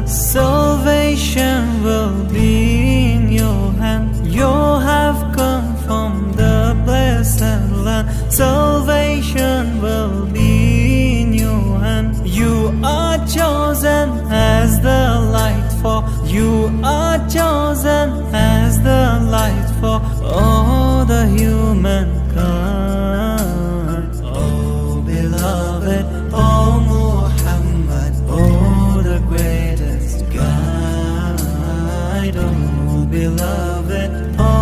Salvation will be in your hand. You have come from the blessed land. Salvation will be in your hand. You are chosen as the light for. You are chosen as the light for all the humankind. Oh beloved, oh Muhammad, oh the greatest guide. Oh beloved, oh